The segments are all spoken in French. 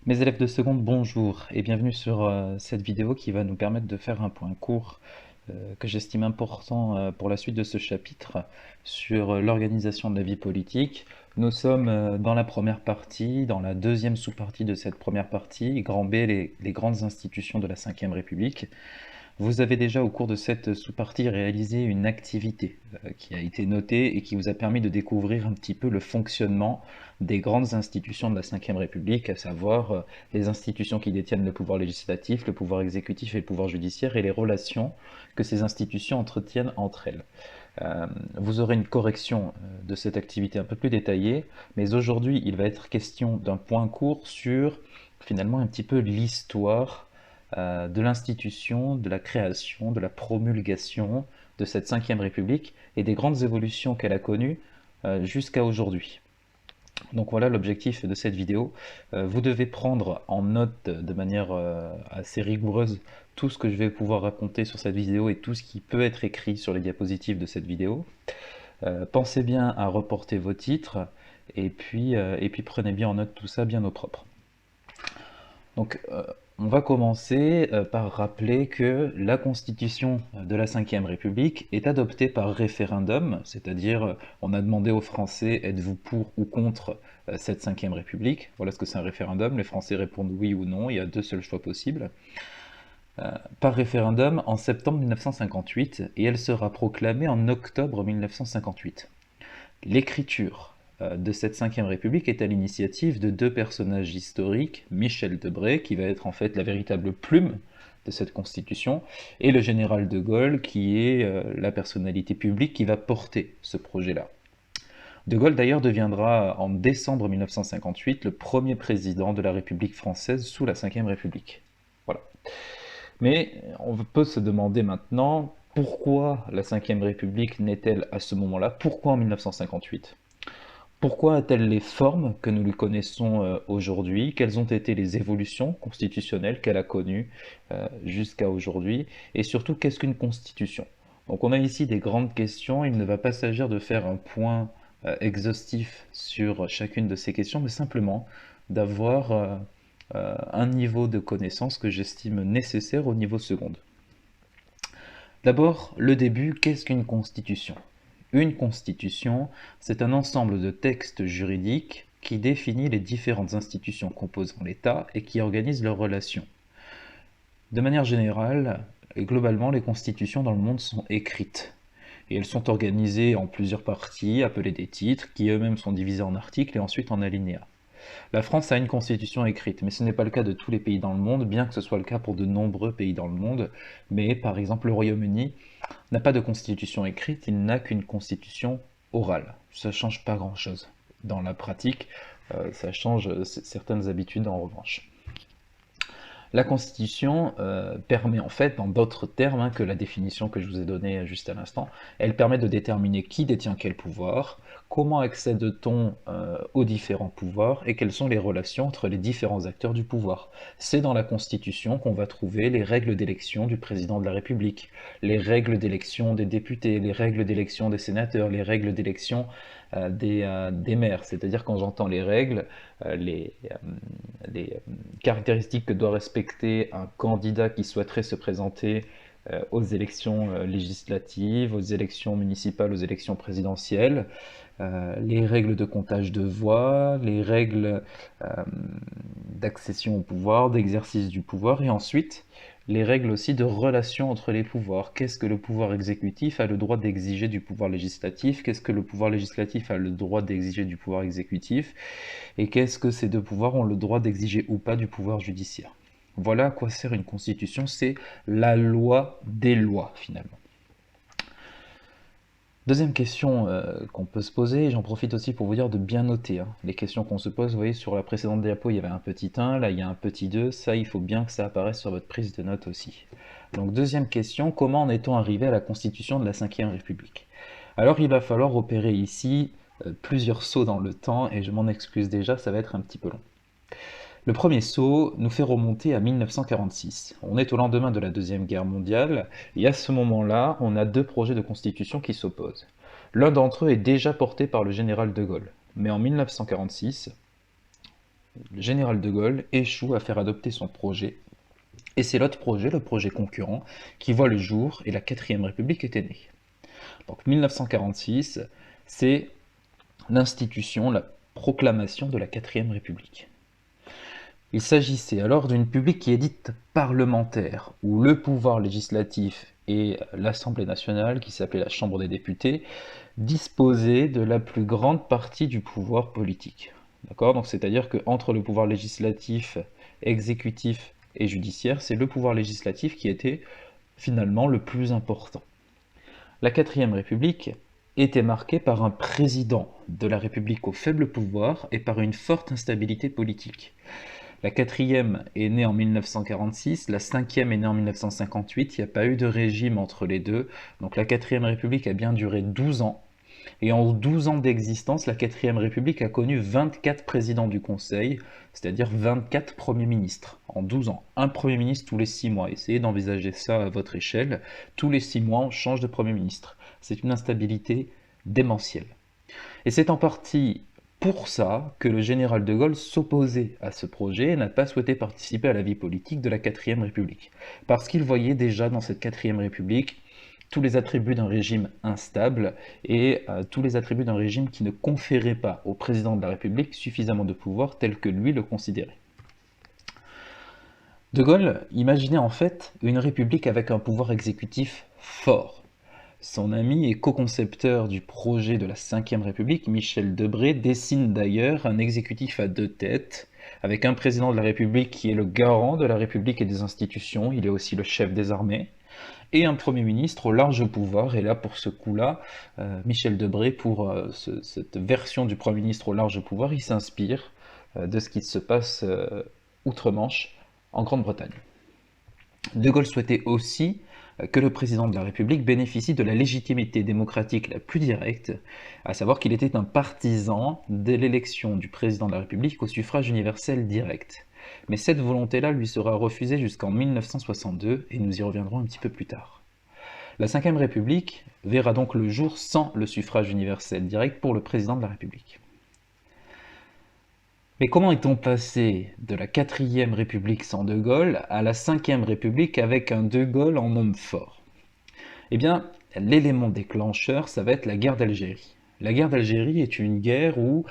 Mes élèves de seconde, bonjour et bienvenue sur cette vidéo qui va nous permettre de faire un point court que j'estime important pour la suite de ce chapitre sur l'organisation de la vie politique. Nous sommes dans la première partie, dans la deuxième sous-partie de cette première partie, grand B, les grandes institutions de la Ve République. Vous avez déjà au cours de cette sous-partie réalisé une activité qui a été notée et qui vous a permis de découvrir un petit peu le fonctionnement des grandes institutions de la Ve République, à savoir les institutions qui détiennent le pouvoir législatif, le pouvoir exécutif et le pouvoir judiciaire et les relations que ces institutions entretiennent entre elles. Vous aurez une correction de cette activité un peu plus détaillée, mais aujourd'hui il va être question d'un point court sur finalement un petit peu l'histoire de l'institution, de la création, de la promulgation de cette Ve République et des grandes évolutions qu'elle a connues jusqu'à aujourd'hui. Donc voilà l'objectif de cette vidéo. Vous devez prendre en note de manière assez rigoureuse tout ce que je vais pouvoir raconter sur cette vidéo et tout ce qui peut être écrit sur les diapositives de cette vidéo. Pensez bien à reporter vos titres et puis prenez bien en note tout ça bien au propre. Donc, on va commencer par rappeler que la Constitution de la Ve République est adoptée par référendum, c'est-à-dire on a demandé aux Français êtes-vous pour ou contre cette Ve République. Voilà ce que c'est un référendum. Les Français répondent oui ou non. Il y a deux seuls choix possibles. Par référendum en septembre 1958 et elle sera proclamée en octobre 1958. L'écriture de cette Ve République est à l'initiative de deux personnages historiques, Michel Debré, qui va être en fait la véritable plume de cette constitution, et le général de Gaulle, qui est la personnalité publique qui va porter ce projet-là. De Gaulle d'ailleurs deviendra en décembre 1958 le premier président de la République française sous la Ve République. Voilà. Mais on peut se demander maintenant pourquoi la Ve République naît-elle à ce moment-là? Pourquoi en 1958? Pourquoi a-t-elle les formes que nous lui connaissons aujourd'hui? Quelles ont été les évolutions constitutionnelles qu'elle a connues jusqu'à aujourd'hui? Et surtout, qu'est-ce qu'une constitution? Donc on a ici des grandes questions. Il ne va pas s'agir de faire un point exhaustif sur chacune de ces questions, mais simplement d'avoir un niveau de connaissance que j'estime nécessaire au niveau seconde. D'abord, le début, qu'est-ce qu'une constitution? Une constitution, c'est un ensemble de textes juridiques qui définit les différentes institutions composant l'État et qui organisent leurs relations. De manière générale et globalement, les constitutions dans le monde sont écrites. Et elles sont organisées en plusieurs parties, appelées des titres, qui eux-mêmes sont divisés en articles et ensuite en alinéas. La France a une constitution écrite, mais ce n'est pas le cas de tous les pays dans le monde, bien que ce soit le cas pour de nombreux pays dans le monde. Mais par exemple, le Royaume-Uni n'a pas de constitution écrite, il n'a qu'une constitution orale. Ça ne change pas grand-chose. Dans la pratique, ça change certaines habitudes en revanche. La Constitution permet en fait, en d'autres termes que la définition que je vous ai donnée juste à l'instant, elle permet de déterminer qui détient quel pouvoir, comment accède-t-on aux différents pouvoirs et quelles sont les relations entre les différents acteurs du pouvoir. C'est dans la Constitution qu'on va trouver les règles d'élection du président de la République, les règles d'élection des députés, les règles d'élection des sénateurs, les règles d'élection des maires. C'est-à-dire quand j'entends les règles, les caractéristiques que doit respecter un candidat qui souhaiterait se présenter aux élections législatives, aux élections municipales, aux élections présidentielles, les règles de comptage de voix, les règles d'accession au pouvoir, d'exercice du pouvoir, et ensuite les règles aussi de relation entre les pouvoirs. Qu'est-ce que le pouvoir exécutif a le droit d'exiger du pouvoir législatif? Qu'est-ce que le pouvoir législatif a le droit d'exiger du pouvoir exécutif? Et qu'est-ce que ces deux pouvoirs ont le droit d'exiger ou pas du pouvoir judiciaire? Voilà à quoi sert une constitution, c'est la loi des lois finalement. Deuxième question qu'on peut se poser, et j'en profite aussi pour vous dire de bien noter les questions qu'on se pose. Vous voyez, sur la précédente diapo, il y avait un petit 1, là il y a un petit 2, ça il faut bien que ça apparaisse sur votre prise de notes aussi. Donc deuxième question, comment en est-on arrivé à la constitution de la Ve République? Alors il va falloir opérer ici plusieurs sauts dans le temps, et je m'en excuse déjà, ça va être un petit peu long. Le premier saut nous fait remonter à 1946. On est au lendemain de la Deuxième Guerre mondiale, et à ce moment-là, on a deux projets de constitution qui s'opposent. L'un d'entre eux est déjà porté par le général de Gaulle, mais en 1946, le général de Gaulle échoue à faire adopter son projet. Et c'est l'autre projet, le projet concurrent, qui voit le jour et la 4ème République était née. Donc 1946, c'est l'institution, la proclamation de la 4ème République. Il s'agissait alors d'une République qui est dite parlementaire, où le pouvoir législatif et l'Assemblée nationale, qui s'appelait la Chambre des députés, disposaient de la plus grande partie du pouvoir politique. D'accord? Donc c'est-à-dire qu'entre le pouvoir législatif, exécutif et judiciaire, c'est le pouvoir législatif qui était finalement le plus important. La 4ème République était marquée par un président de la République au faible pouvoir et par une forte instabilité politique. La 4ème est née en 1946, la 5ème est née en 1958, il n'y a pas eu de régime entre les deux, donc la 4ème République a bien duré 12 ans. Et en 12 ans d'existence, la 4ème République a connu 24 présidents du Conseil, c'est-à-dire 24 premiers ministres en 12 ans. Un premier ministre tous les 6 mois. Essayez d'envisager ça à votre échelle. Tous les 6 mois, on change de premier ministre. C'est une instabilité démentielle. Et c'est en partie pour ça que le général de Gaulle s'opposait à ce projet et n'a pas souhaité participer à la vie politique de la 4ème République. Parce qu'il voyait déjà dans cette 4ème République tous les attributs d'un régime instable et tous les attributs d'un régime qui ne conférait pas au président de la République suffisamment de pouvoir tel que lui le considérait. De Gaulle imaginait en fait une république avec un pouvoir exécutif fort. Son ami et co-concepteur du projet de la 5ème République, Michel Debré, dessine d'ailleurs un exécutif à 2 têtes, avec un président de la République qui est le garant de la République et des institutions, il est aussi le chef des armées, et un Premier ministre au large pouvoir. Et là, pour ce coup-là, Michel Debré, pour cette version du Premier ministre au large pouvoir, il s'inspire de ce qui se passe outre-Manche, en Grande-Bretagne. De Gaulle souhaitait aussi que le président de la République bénéficie de la légitimité démocratique la plus directe, à savoir qu'il était un partisan de l'élection du président de la République au suffrage universel direct. Mais cette volonté-là lui sera refusée jusqu'en 1962, et nous y reviendrons un petit peu plus tard. La 5ème République verra donc le jour sans le suffrage universel direct pour le président de la République. Mais comment est-on passé de la 4ème République sans De Gaulle à la 5ème République avec un De Gaulle en homme fort? Eh bien, l'élément déclencheur, ça va être la guerre d'Algérie. La guerre d'Algérie est une guerre où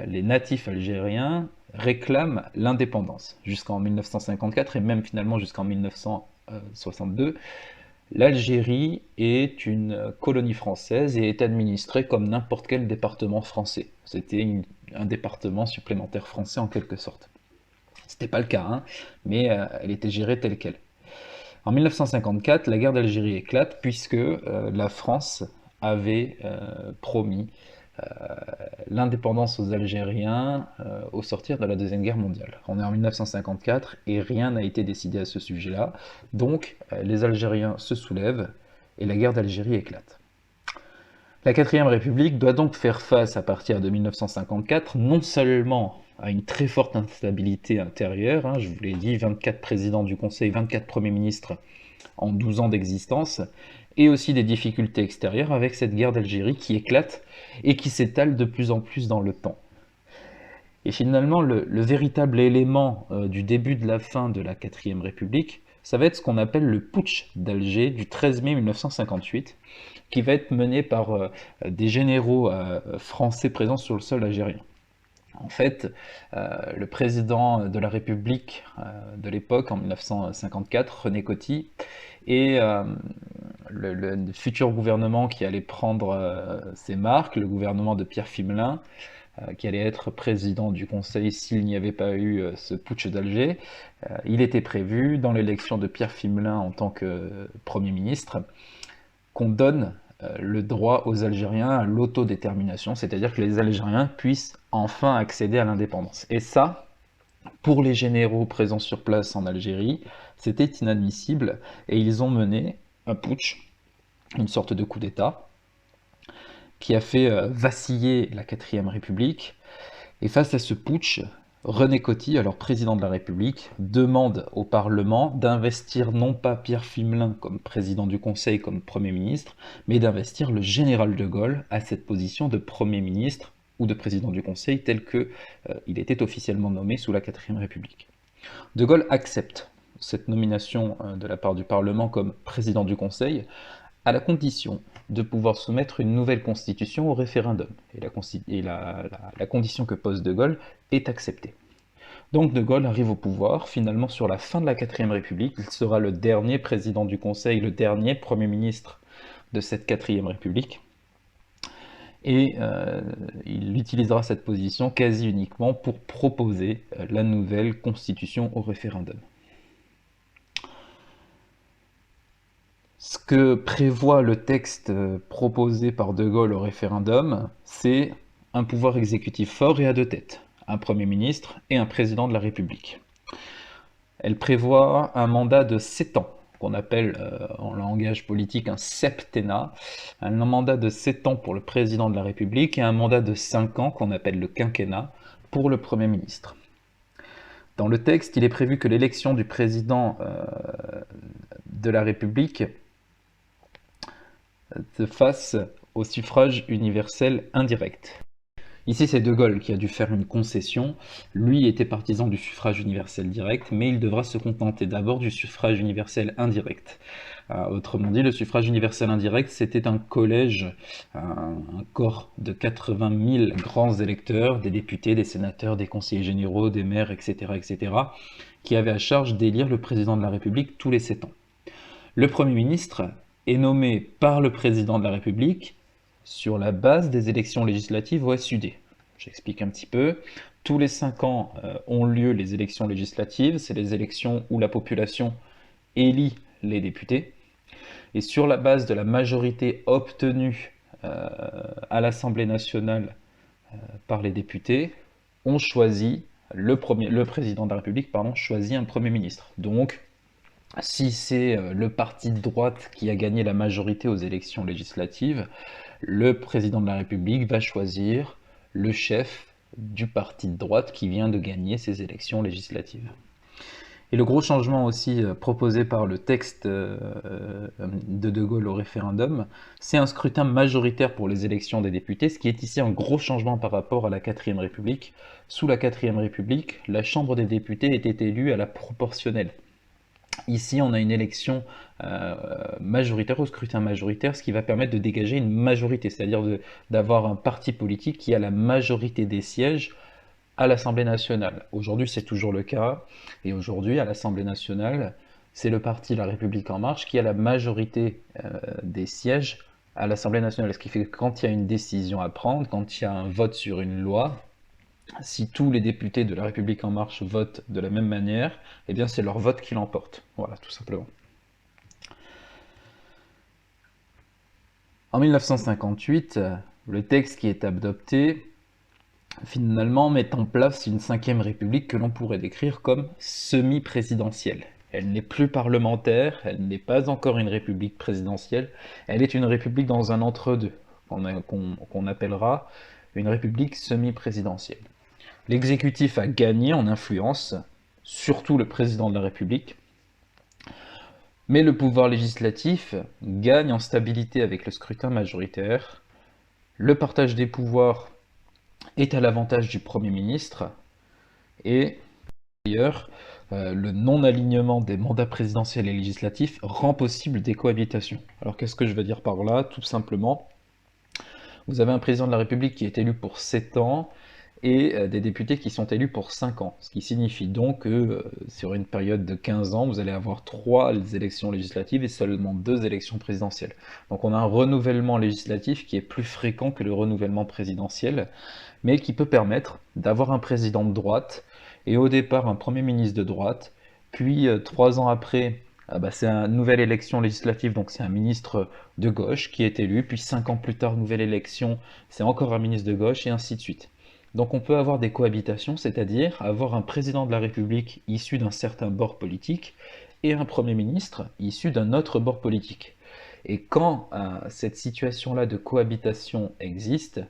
les natifs algériens réclament l'indépendance. Jusqu'en 1954 et même finalement jusqu'en 1962, l'Algérie est une colonie française et est administrée comme n'importe quel département français. C'était un département supplémentaire français en quelque sorte. C'était pas le cas, hein, mais elle était gérée telle qu'elle. En 1954, la guerre d'Algérie éclate puisque la France avait promis l'indépendance aux Algériens au sortir de la Deuxième Guerre mondiale. On est en 1954 et rien n'a été décidé à ce sujet-là. Donc les Algériens se soulèvent et la guerre d'Algérie éclate. La 4ème République doit donc faire face à partir de 1954 non seulement à une très forte instabilité intérieure, hein, je vous l'ai dit, 24 présidents du Conseil, 24 premiers ministres en 12 ans d'existence, et aussi des difficultés extérieures avec cette guerre d'Algérie qui éclate et qui s'étale de plus en plus dans le temps. Et finalement, le véritable élément du début de la fin de la 4ème République, ça va être ce qu'on appelle le putsch d'Alger du 13 mai 1958, qui va être mené par des généraux français présents sur le sol algérien. En fait, le président de la République de l'époque, en 1954, René Coty, et le futur gouvernement qui allait prendre ses marques, le gouvernement de Pierre Fimelin, qui allait être président du Conseil s'il n'y avait pas eu ce putsch d'Alger, il était prévu, dans l'élection de Pierre Fimelin en tant que Premier ministre, qu'on donne le droit aux Algériens à l'autodétermination, c'est-à-dire que les Algériens puissent enfin accéder à l'indépendance. Et ça, pour les généraux présents sur place en Algérie, c'était inadmissible, et ils ont mené un putsch, une sorte de coup d'État, qui a fait vaciller la 4ème République. Et face à ce putsch, René Coty, alors président de la République, demande au Parlement d'investir non pas Pierre Fimelin comme président du Conseil, comme Premier ministre, mais d'investir le général de Gaulle à cette position de Premier ministre ou de président du Conseil tel que il était officiellement nommé sous la 4ème République. De Gaulle accepte cette nomination de la part du Parlement comme président du Conseil, à la condition de pouvoir soumettre une nouvelle constitution au référendum. Et la condition que pose De Gaulle est acceptée. Donc De Gaulle arrive au pouvoir, finalement sur la fin de la 4ème République. Il sera le dernier président du Conseil, le dernier Premier ministre de cette 4ème République. Et il utilisera cette position quasi uniquement pour proposer la nouvelle constitution au référendum. Ce que prévoit le texte proposé par De Gaulle au référendum, c'est un pouvoir exécutif fort et à deux têtes, un Premier ministre et un président de la République. Elle prévoit un mandat de 7 ans, qu'on appelle en langage politique un septennat, un mandat de 7 ans pour le président de la République et un mandat de 5 ans qu'on appelle le quinquennat pour le Premier ministre. Dans le texte, il est prévu que l'élection du président de la République se fasse au suffrage universel indirect. Ici, c'est De Gaulle qui a dû faire une concession. Lui était partisan du suffrage universel direct, mais il devra se contenter d'abord du suffrage universel indirect. Autrement dit, le suffrage universel indirect, c'était un collège, un corps de 80 000 grands électeurs, des députés, des sénateurs, des conseillers généraux, des maires, etc., etc., qui avaient à charge d'élire le président de la République tous les 7 ans. Le Premier ministre est nommé par le président de la République sur la base des élections législatives au SUD. J'explique un petit peu. Tous les 5 ans ont lieu les élections législatives. C'est les élections où la population élit les députés. Et sur la base de la majorité obtenue à l'Assemblée nationale par les députés, on choisit, le président de la République choisit un Premier ministre. Donc, si c'est le parti de droite qui a gagné la majorité aux élections législatives, le président de la République va choisir le chef du parti de droite qui vient de gagner ces élections législatives. Et le gros changement aussi proposé par le texte de Gaulle au référendum, c'est un scrutin majoritaire pour les élections des députés, ce qui est ici un gros changement par rapport à la 4ème République. Sous la 4ème République, la Chambre des députés était élue à la proportionnelle. Ici, on a une élection majoritaire, au scrutin majoritaire, ce qui va permettre de dégager une majorité, c'est-à-dire d'avoir un parti politique qui a la majorité des sièges à l'Assemblée nationale. Aujourd'hui, c'est toujours le cas, et aujourd'hui, à l'Assemblée nationale, c'est le parti La République En Marche qui a la majorité des sièges à l'Assemblée nationale, ce qui fait que quand il y a une décision à prendre, quand il y a un vote sur une loi, si tous les députés de La République En Marche votent de la même manière, eh bien c'est leur vote qui l'emporte. Voilà, tout simplement. En 1958, le texte qui est adopté, finalement, met en place une 5ème République que l'on pourrait décrire comme semi-présidentielle. Elle n'est plus parlementaire, elle n'est pas encore une république présidentielle, elle est une république dans un entre-deux, qu'on appellera une république semi-présidentielle. L'exécutif a gagné en influence, surtout le président de la République, mais le pouvoir législatif gagne en stabilité avec le scrutin majoritaire. Le partage des pouvoirs est à l'avantage du Premier ministre, et d'ailleurs, le non-alignement des mandats présidentiels et législatifs rend possible des cohabitations. Alors qu'est-ce que je veux dire par là? Tout simplement, vous avez un président de la République qui est élu pour 7 ans, et des députés qui sont élus pour 5 ans. Ce qui signifie donc que sur une période de 15 ans, vous allez avoir 3 élections législatives et seulement 2 élections présidentielles. Donc on a un renouvellement législatif qui est plus fréquent que le renouvellement présidentiel, mais qui peut permettre d'avoir un président de droite, et au départ un Premier ministre de droite, puis 3 ans après, c'est une nouvelle élection législative, donc c'est un ministre de gauche qui est élu, puis 5 ans plus tard, nouvelle élection, c'est encore un ministre de gauche, et ainsi de suite. Donc on peut avoir des cohabitations, c'est-à-dire avoir un président de la République issu d'un certain bord politique et un Premier ministre issu d'un autre bord politique. Et quand cette situation-là de cohabitation existe,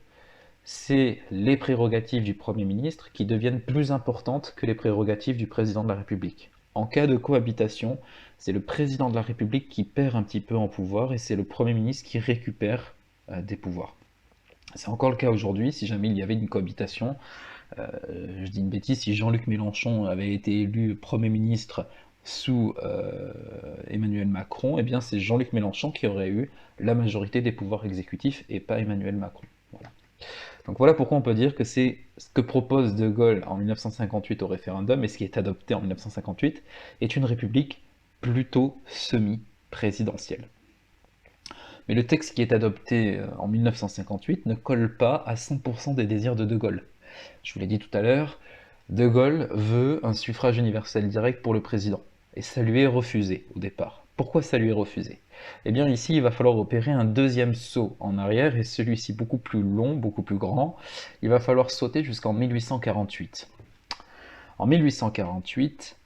c'est les prérogatives du Premier ministre qui deviennent plus importantes que les prérogatives du président de la République. En cas de cohabitation, c'est le président de la République qui perd un petit peu en pouvoir et c'est le Premier ministre qui récupère des pouvoirs. C'est encore le cas aujourd'hui, si jamais il y avait une cohabitation. Je dis une bêtise, si Jean-Luc Mélenchon avait été élu Premier ministre sous Emmanuel Macron, eh bien c'est Jean-Luc Mélenchon qui aurait eu la majorité des pouvoirs exécutifs et pas Emmanuel Macron. Voilà. Donc voilà pourquoi on peut dire que c'est ce que propose De Gaulle en 1958 au référendum et ce qui est adopté en 1958 est une république plutôt semi-présidentielle. Mais le texte qui est adopté en 1958 ne colle pas à 100% des désirs de Gaulle. Je vous l'ai dit tout à l'heure, De Gaulle veut un suffrage universel direct pour le président. Et ça lui est refusé au départ. Pourquoi ça lui est refusé? Eh bien ici, il va falloir opérer un deuxième saut en arrière, et celui-ci beaucoup plus long, beaucoup plus grand. Il va falloir sauter jusqu'en 1848. En 1848,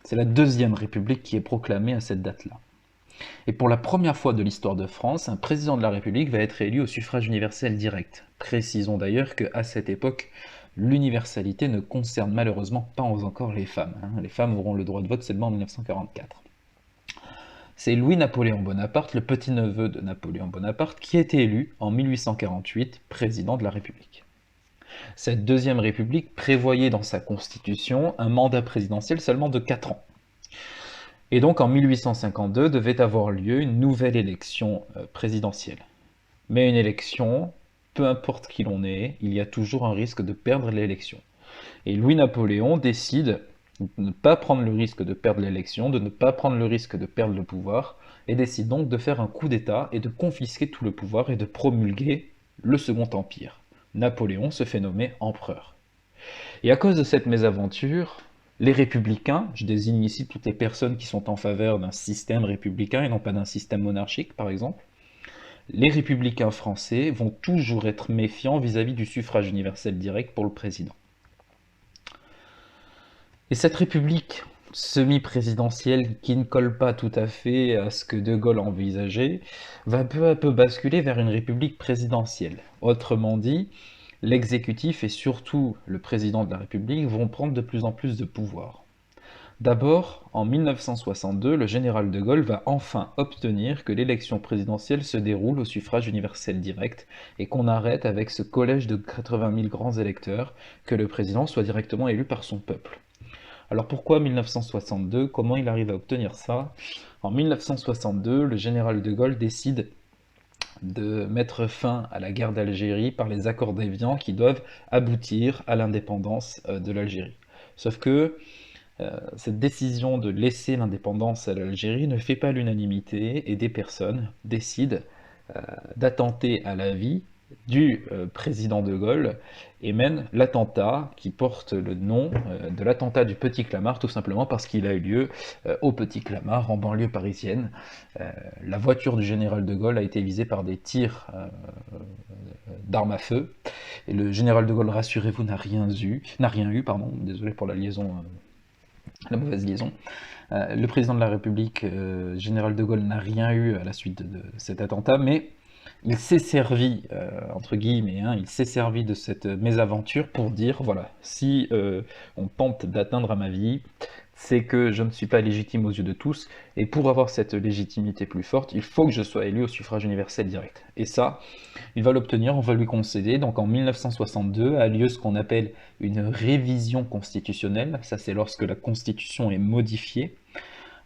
c'est la Deuxième République qui est proclamée à cette date-là. Et pour la première fois de l'histoire de France, un président de la République va être élu au suffrage universel direct. Précisons d'ailleurs qu'à cette époque, l'universalité ne concerne malheureusement pas encore les femmes. Les femmes auront le droit de vote seulement en 1944. C'est Louis-Napoléon Bonaparte, le petit-neveu de Napoléon Bonaparte, qui a été élu en 1848 président de la République. Cette Deuxième République prévoyait dans sa constitution un mandat présidentiel seulement de 4 ans. Et donc en 1852 devait avoir lieu une nouvelle élection présidentielle. Mais une élection, peu importe qui l'on est, il y a toujours un risque de perdre l'élection. Et Louis-Napoléon décide de ne pas prendre le risque de perdre l'élection, de ne pas prendre le risque de perdre le pouvoir, et décide donc de faire un coup d'État et de confisquer tout le pouvoir et de promulguer le Second Empire. Napoléon se fait nommer empereur. Et à cause de cette mésaventure, les républicains, je désigne ici toutes les personnes qui sont en faveur d'un système républicain et non pas d'un système monarchique par exemple, les républicains français vont toujours être méfiants vis-à-vis du suffrage universel direct pour le président. Et cette république semi-présidentielle qui ne colle pas tout à fait à ce que De Gaulle envisageait, va peu à peu basculer vers une république présidentielle. Autrement dit, l'exécutif et surtout le président de la République vont prendre de plus en plus de pouvoir. D'abord, en 1962, le général de Gaulle va enfin obtenir que l'élection présidentielle se déroule au suffrage universel direct et qu'on arrête avec ce collège de 80 000 grands électeurs, que le président soit directement élu par son peuple. Alors pourquoi 1962? Comment il arrive à obtenir ça? En 1962, le général de Gaulle décide de mettre fin à la guerre d'Algérie par les accords d'Évian qui doivent aboutir à l'indépendance de l'Algérie. Sauf que cette décision de laisser l'indépendance à l'Algérie ne fait pas l'unanimité et des personnes décident d'attenter à la vie du président de Gaulle et mènent l'attentat qui porte le nom de l'attentat du Petit Clamart, tout simplement parce qu'il a eu lieu au Petit Clamart, en banlieue parisienne. La voiture du général de Gaulle a été visée par des tirs d'armes à feu, et le général de Gaulle, rassurez-vous, n'a rien eu, désolé pour la liaison, la mauvaise liaison. Le président de la République, général de Gaulle, n'a rien eu à la suite de cet attentat, mais il s'est servi, entre guillemets, il s'est servi de cette mésaventure pour dire, voilà, si on tente d'atteindre à ma vie, c'est que je ne suis pas légitime aux yeux de tous, et pour avoir cette légitimité plus forte, il faut que je sois élu au suffrage universel direct. Et ça, il va l'obtenir, on va lui concéder. Donc en 1962 a lieu ce qu'on appelle une révision constitutionnelle, ça c'est lorsque la Constitution est modifiée.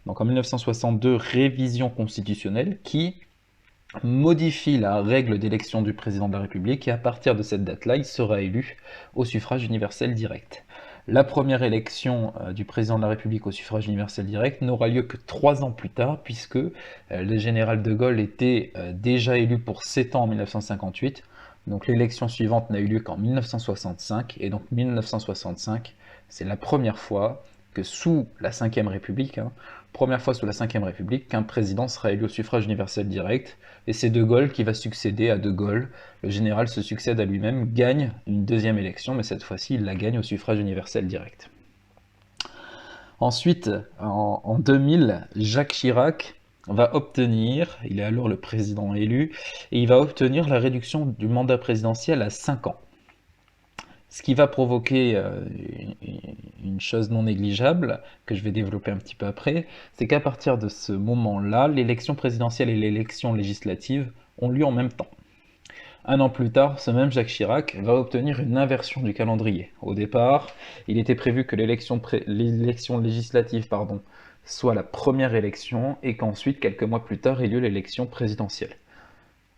Donc en 1962, révision constitutionnelle qui modifie la règle d'élection du président de la République, et à partir de cette date-là, il sera élu au suffrage universel direct. La première élection du président de la République au suffrage universel direct n'aura lieu que 3 ans plus tard, puisque le général de Gaulle était déjà élu pour 7 ans en 1958, donc l'élection suivante n'a eu lieu qu'en 1965, et donc 1965, c'est la première fois que sous la Ve République, première fois sous la Ve République, qu'un président sera élu au suffrage universel direct, et c'est De Gaulle qui va succéder à De Gaulle. Le général se succède à lui-même, gagne une deuxième élection, mais cette fois-ci, il la gagne au suffrage universel direct. Ensuite, en 2000, Jacques Chirac va obtenir, il est alors le président élu, et il va obtenir la réduction du mandat présidentiel à 5 ans. Ce qui va provoquer une chose non négligeable, que je vais développer un petit peu après, c'est qu'à partir de ce moment-là, l'élection présidentielle et l'élection législative ont lieu en même temps. Un an plus tard, ce même Jacques Chirac va obtenir une inversion du calendrier. Au départ, il était prévu que l'élection législative soit la première élection et qu'ensuite, quelques mois plus tard, ait lieu l'élection présidentielle.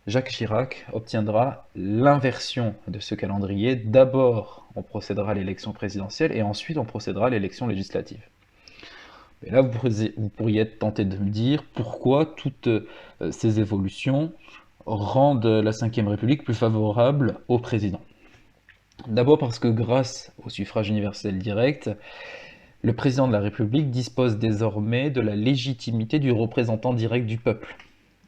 Jacques Chirac obtiendra l'inversion de ce calendrier. D'abord, on procédera à l'élection présidentielle et ensuite on procédera à l'élection législative. Et là, vous pourriez être tenté de me dire pourquoi toutes ces évolutions rendent la Ve République plus favorable au président. D'abord parce que grâce au suffrage universel direct, le président de la République dispose désormais de la légitimité du représentant direct du peuple.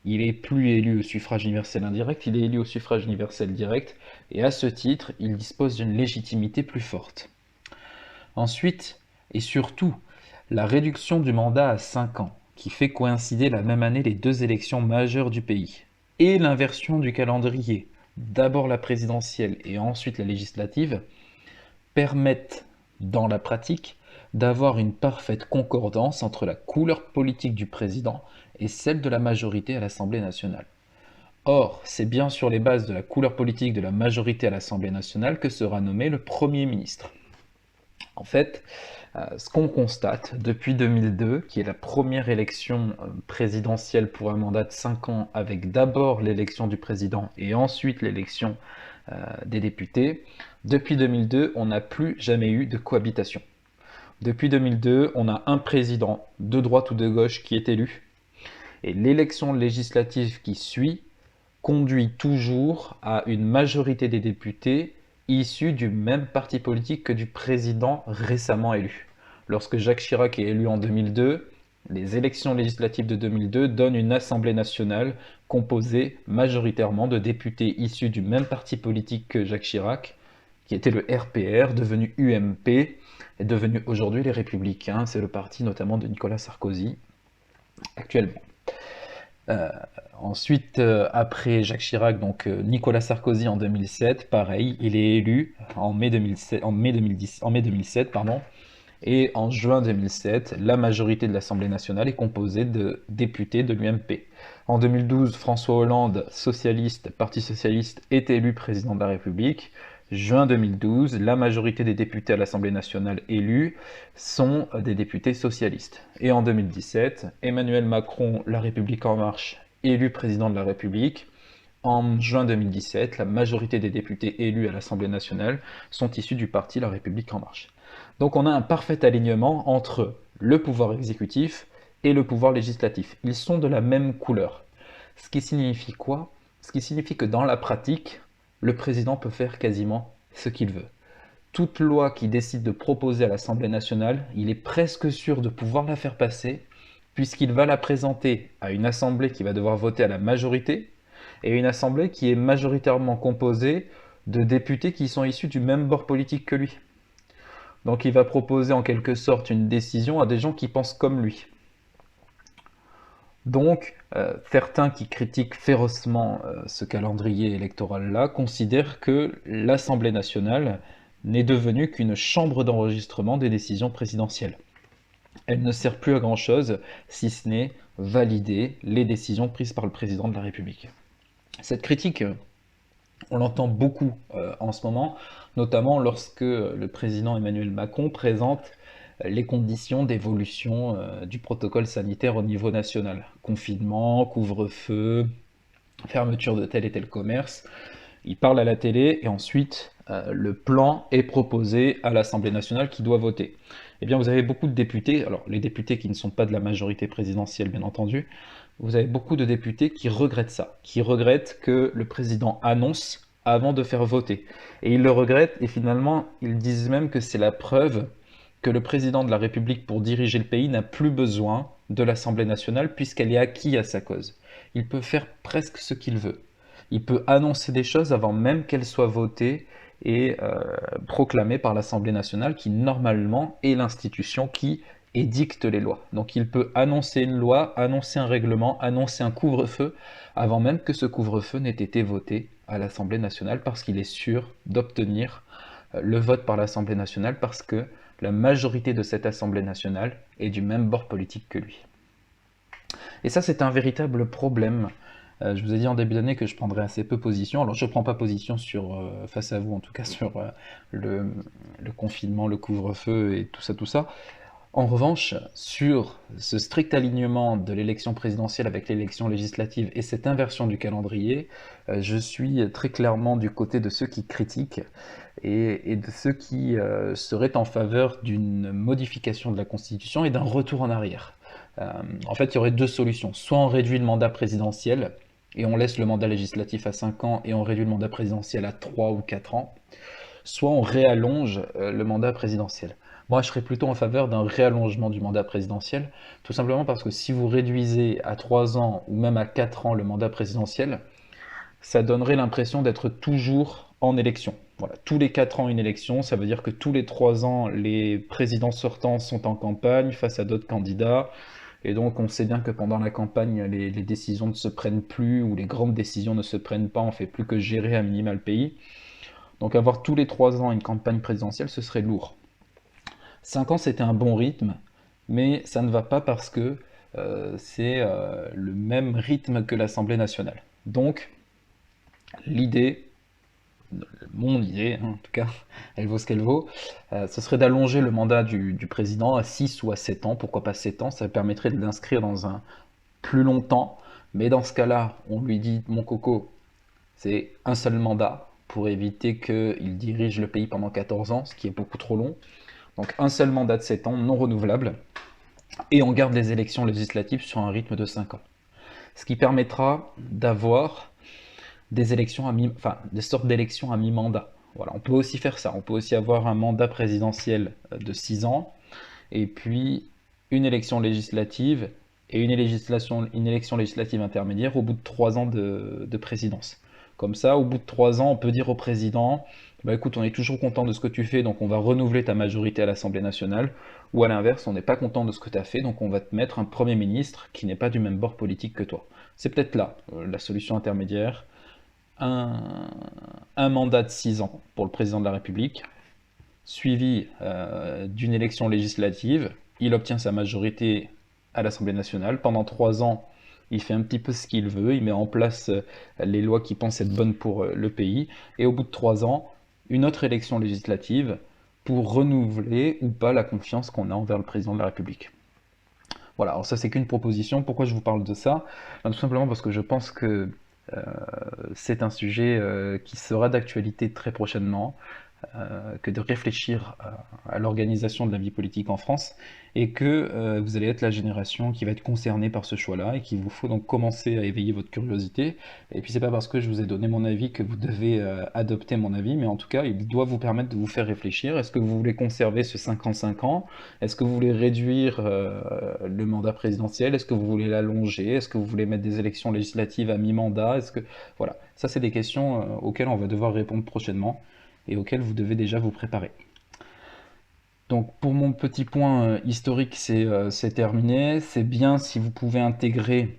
Il n'est plus élu au suffrage universel indirect, il est élu au suffrage universel direct, et à ce titre, il dispose d'une légitimité plus forte. Ensuite, et surtout, la réduction du mandat à 5 ans, qui fait coïncider la même année les deux élections majeures du pays, et l'inversion du calendrier, d'abord la présidentielle et ensuite la législative, permettent, dans la pratique, d'avoir une parfaite concordance entre la couleur politique du président et celle de la majorité à l'Assemblée nationale. Or, c'est bien sur les bases de la couleur politique de la majorité à l'Assemblée nationale que sera nommé le Premier ministre. En fait, ce qu'on constate depuis 2002, qui est la première élection présidentielle pour un mandat de 5 ans, avec d'abord l'élection du président et ensuite l'élection des députés, depuis 2002, on n'a plus jamais eu de cohabitation. Depuis 2002, on a un président de droite ou de gauche qui est élu, et l'élection législative qui suit conduit toujours à une majorité des députés issus du même parti politique que du président récemment élu. Lorsque Jacques Chirac est élu en 2002, les élections législatives de 2002 donnent une Assemblée nationale composée majoritairement de députés issus du même parti politique que Jacques Chirac, qui était le RPR, devenu UMP, est devenu aujourd'hui les Républicains. C'est le parti notamment de Nicolas Sarkozy actuellement. Ensuite, après Jacques Chirac, donc Nicolas Sarkozy en 2007, pareil, il est élu en mai 2007, et en juin 2007, la majorité de l'Assemblée nationale est composée de députés de l'UMP. En 2012, François Hollande, socialiste, Parti socialiste, est élu président de la République. Juin 2012, la majorité des députés à l'Assemblée nationale élus sont des députés socialistes. Et en 2017, Emmanuel Macron, La République En Marche, élu président de la République. En juin 2017, la majorité des députés élus à l'Assemblée nationale sont issus du parti La République En Marche. Donc on a un parfait alignement entre le pouvoir exécutif et le pouvoir législatif. Ils sont de la même couleur. Ce qui signifie quoi? Ce qui signifie que dans la pratique, le président peut faire quasiment ce qu'il veut. Toute loi qu'il décide de proposer à l'Assemblée nationale, il est presque sûr de pouvoir la faire passer, puisqu'il va la présenter à une assemblée qui va devoir voter à la majorité, et une assemblée qui est majoritairement composée de députés qui sont issus du même bord politique que lui. Donc il va proposer en quelque sorte une décision à des gens qui pensent comme lui. Donc, certains qui critiquent férocement ce calendrier électoral-là considèrent que l'Assemblée nationale n'est devenue qu'une chambre d'enregistrement des décisions présidentielles. Elle ne sert plus à grand-chose, si ce n'est valider les décisions prises par le président de la République. Cette critique, on l'entend beaucoup en ce moment, notamment lorsque le président Emmanuel Macron présente les conditions d'évolution du protocole sanitaire au niveau national. Confinement, couvre-feu, fermeture de tel et tel commerce. Il parle à la télé et ensuite le plan est proposé à l'Assemblée nationale qui doit voter. Eh bien, vous avez beaucoup de députés, alors les députés qui ne sont pas de la majorité présidentielle, bien entendu, vous avez beaucoup de députés qui regrettent ça, qui regrettent que le président annonce avant de faire voter. Et ils le regrettent et finalement, ils disent même que c'est la preuve que le président de la République, pour diriger le pays, n'a plus besoin de l'Assemblée nationale puisqu'elle est acquise à sa cause. Il peut faire presque ce qu'il veut. Il peut annoncer des choses avant même qu'elles soient votées et proclamées par l'Assemblée nationale, qui normalement est l'institution qui édicte les lois. Donc il peut annoncer une loi, annoncer un règlement, annoncer un couvre-feu, avant même que ce couvre-feu n'ait été voté à l'Assemblée nationale, parce qu'il est sûr d'obtenir le vote par l'Assemblée nationale, parce que la majorité de cette Assemblée nationale est du même bord politique que lui. Et ça, c'est un véritable problème Je vous ai dit en début d'année que je prendrais assez peu position. Alors je ne prends pas position face à vous en tout cas sur le, le confinement, le couvre-feu et tout ça, tout ça. En revanche, sur ce strict alignement de l'élection présidentielle avec l'élection législative et cette inversion du calendrier, je suis très clairement du côté de ceux qui critiquent et de ceux qui seraient en faveur d'une modification de la Constitution et d'un retour en arrière. Euh, En fait, il y aurait deux solutions. Soit on réduit le mandat présidentiel et on laisse le mandat législatif à 5 ans et on réduit le mandat présidentiel à 3 ou 4 ans, soit on réallonge le mandat présidentiel. Moi, je serais plutôt en faveur d'un réallongement du mandat présidentiel, tout simplement parce que si vous réduisez à 3 ans ou même à 4 ans le mandat présidentiel, ça donnerait l'impression d'être toujours en élection. Voilà, tous les 4 ans une élection, ça veut dire que tous les 3 ans, les présidents sortants sont en campagne face à d'autres candidats. Et donc on sait bien que pendant la campagne, les décisions ne se prennent plus, ou les grandes décisions ne se prennent pas, on fait plus que gérer à minima le pays. Donc avoir tous les 3 ans une campagne présidentielle, ce serait lourd. 5 ans, c'était un bon rythme, mais ça ne va pas parce que c'est le même rythme que l'Assemblée nationale. Donc, l'idée, mon idée, hein, en tout cas, elle vaut ce qu'elle vaut, ce serait d'allonger le mandat du président à 6 ou à 7 ans. Pourquoi pas 7 ans? Ça permettrait de l'inscrire dans un plus longtemps. Mais dans ce cas-là, on lui dit, mon coco, c'est un seul mandat pour éviter qu'il dirige le pays pendant 14 ans, ce qui est beaucoup trop long. Donc un seul mandat de 7 ans, non renouvelable, et on garde les élections législatives sur un rythme de 5 ans. Ce qui permettra d'avoir des élections enfin, des sortes d'élections à mi-mandat. Voilà, on peut aussi faire ça. On peut aussi avoir un mandat présidentiel de 6 ans, et puis une élection législative et une élection législative intermédiaire au bout de 3 ans de présidence. Comme ça, au bout de 3 ans, on peut dire au président, bah écoute, on est toujours content de ce que tu fais, donc on va renouveler ta majorité à l'Assemblée nationale, ou à l'inverse, on n'est pas content de ce que tu as fait, donc on va te mettre un Premier ministre qui n'est pas du même bord politique que toi. C'est peut-être là la solution intermédiaire. Un, un mandat de 6 ans pour le président de la République, suivi d'une élection législative. Il obtient sa majorité à l'Assemblée nationale. Pendant 3 ans, il fait un petit peu ce qu'il veut, il met en place les lois qu'il pense être bonnes pour le pays. Et au bout de 3 ans, une autre élection législative pour renouveler ou pas la confiance qu'on a envers le président de la République. Voilà, alors ça c'est qu'une proposition. Pourquoi je vous parle de ça? Tout simplement parce que je pense que euh, c'est un sujet qui sera d'actualité très prochainement, que de réfléchir à l'organisation de la vie politique en France, et que vous allez être la génération qui va être concernée par ce choix-là, et qu'il vous faut donc commencer à éveiller votre curiosité. Et puis c'est pas parce que je vous ai donné mon avis que vous devez adopter mon avis, mais en tout cas il doit vous permettre de vous faire réfléchir. Est-ce que vous voulez conserver ce 55 ans? Est-ce que vous voulez réduire le mandat présidentiel? Est-ce que vous voulez l'allonger? Est-ce que vous voulez mettre des élections législatives à mi-mandat? Est-ce que... Voilà, ça c'est des questions auxquelles on va devoir répondre prochainement et auxquelles vous devez déjà vous préparer. Donc pour mon petit point historique, c'est terminé. C'est bien si vous pouvez intégrer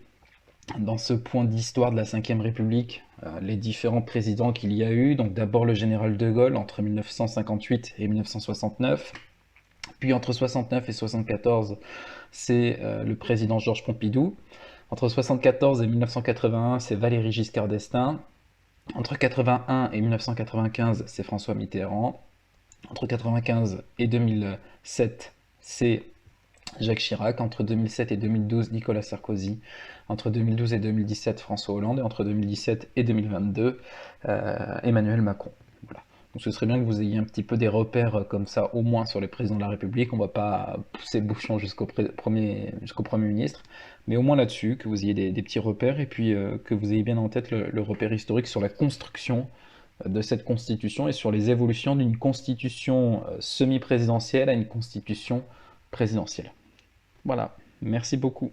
dans ce point d'histoire de la Ve République les différents présidents qu'il y a eu. Donc d'abord le général de Gaulle entre 1958 et 1969. Puis entre 69 et 74, c'est le président Georges Pompidou. Entre 74 et 1981, c'est Valéry Giscard d'Estaing. Entre 81 et 1995, c'est François Mitterrand. Entre 1995 et 2007, c'est Jacques Chirac. Entre 2007 et 2012, Nicolas Sarkozy. Entre 2012 et 2017, François Hollande. Et entre 2017 et 2022, Emmanuel Macron. Voilà. Donc ce serait bien que vous ayez un petit peu des repères comme ça, au moins sur les présidents de la République. On ne va pas pousser le bouchon jusqu'au Premier ministre, mais au moins là-dessus, que vous ayez des petits repères, et puis que vous ayez bien en tête le repère historique sur la construction de cette constitution et sur les évolutions d'une constitution semi-présidentielle à une constitution présidentielle. Voilà, merci beaucoup.